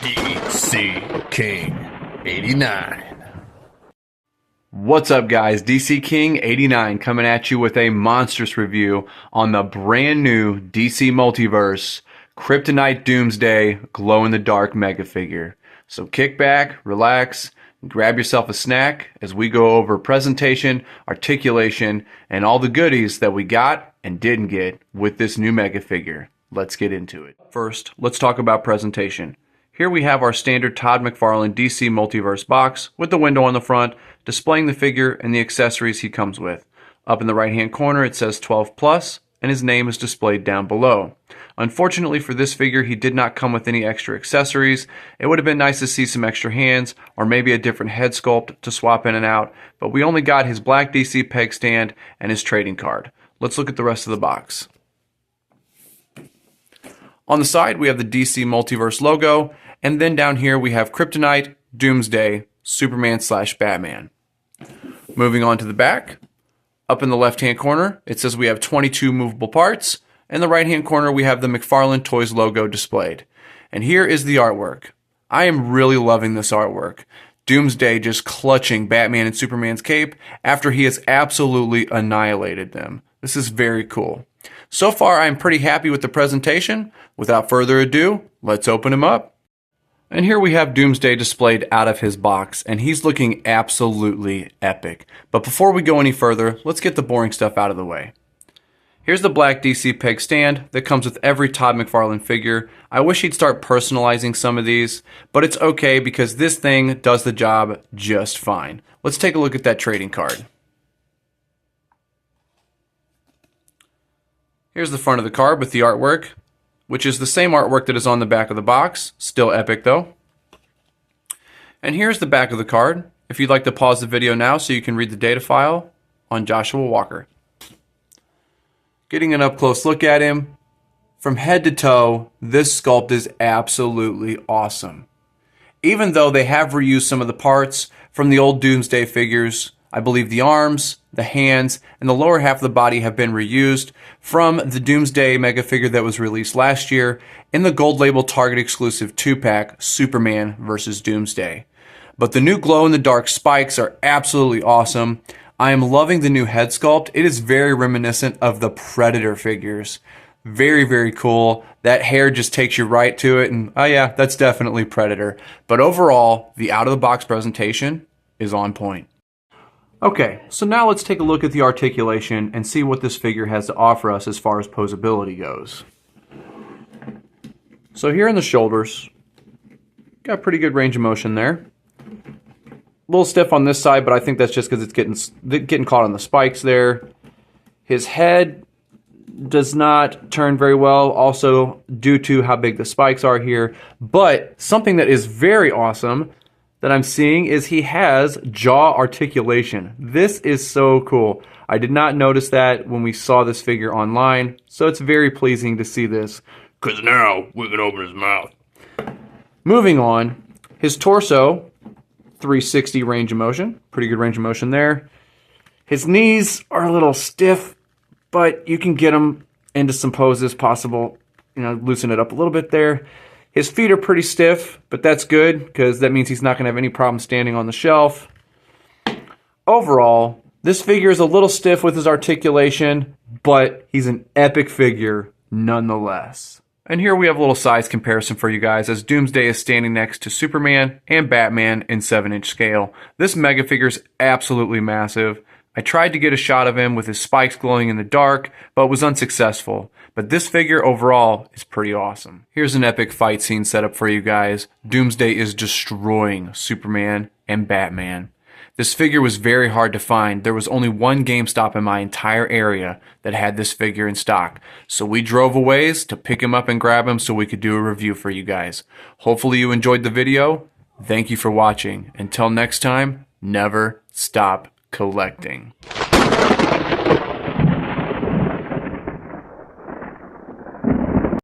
DC King 89. What's up, guys? DC King 89 coming at you with a monstrous review on the brand new DC Multiverse Kryptonite Doomsday glow-in-the-dark Megafigure. So kick back, relax, and grab yourself a snack as we go over presentation, articulation, and all the goodies that we got and didn't get with this new Megafigure. Let's get into it. First, let's talk about presentation. Here we have our standard Todd McFarlane DC Multiverse box with the window on the front, displaying the figure and the accessories he comes with. Up in the right hand corner it says 12 plus, and his name is displayed down below. Unfortunately for this figure, he did not come with any extra accessories. It would have been nice to see some extra hands or maybe a different head sculpt to swap in and out, but we only got his black DC peg stand and his trading card. Let's look at the rest of the box. On the side we have the DC Multiverse logo, and then down here we have Kryptonite, Doomsday, Superman/Batman. Moving on to the back, up in the left-hand corner, it says we have 22 movable parts. In the right-hand corner, we have the Mcfarlane Toys logo displayed. And here is the artwork. I am really loving this artwork. Doomsday just clutching Batman and Superman's cape after he has absolutely annihilated them. This is very cool. So far, I'm pretty happy with the presentation. Without further ado, let's open him up. And here we have Doomsday displayed out of his box, and he's looking absolutely epic. But before we go any further, let's get the boring stuff out of the way. Here's the black DC peg stand that comes with every Todd McFarlane figure. I wish he'd start personalizing some of these, but it's okay because this thing does the job just fine. Let's take a look at that trading card. Here's the front of the card with the artwork, which is the same artwork that is on the back of the box. Still epic though. And here's the back of the card. If you'd like to pause the video now so you can read the data file on Joshua Walker. Getting an up close look at him. From head to toe, this sculpt is absolutely awesome. Even though they have reused some of the parts from the old Doomsday figures, I believe the arms, the hands, and the lower half of the body have been reused from the Doomsday Megafigure that was released last year in the gold label Target exclusive 2-pack Superman vs. Doomsday. But the new glow-in-the-dark spikes are absolutely awesome. I am loving the new head sculpt. It is very reminiscent of the Predator figures. Very, very cool. That hair just takes you right to it, and oh yeah, that's definitely Predator. But overall, the out-of-the-box presentation is on point. Okay, so now let's take a look at the articulation and see what this figure has to offer us as far as posability goes. So here in the shoulders, got pretty good range of motion there. A little stiff on this side, but I think that's just because it's getting caught on the spikes there. His head does not turn very well, also due to how big the spikes are here. But something that is very awesome that I'm seeing is he has jaw articulation. This is so cool. I did not notice that when we saw this figure online, so it's very pleasing to see this. Because now we can open his mouth. Moving on, his torso, 360 range of motion. Pretty good range of motion there. His knees are a little stiff, but you can get him into some poses possible. You know, loosen it up a little bit there. His feet are pretty stiff, but that's good because that means he's not going to have any problem standing on the shelf. Overall, this figure is a little stiff with his articulation, but he's an epic figure nonetheless. And here we have a little size comparison for you guys as Doomsday is standing next to Superman and Batman in 7-inch scale. This Megafigure is absolutely massive. I tried to get a shot of him with his spikes glowing in the dark, but was unsuccessful. But this figure overall is pretty awesome. Here's an epic fight scene set up for you guys. Doomsday is destroying Superman and Batman. This figure was very hard to find. There was only one GameStop in my entire area that had this figure in stock. So we drove a ways to pick him up and grab him so we could do a review for you guys. Hopefully you enjoyed the video. Thank you for watching. Until next time, never stop collecting.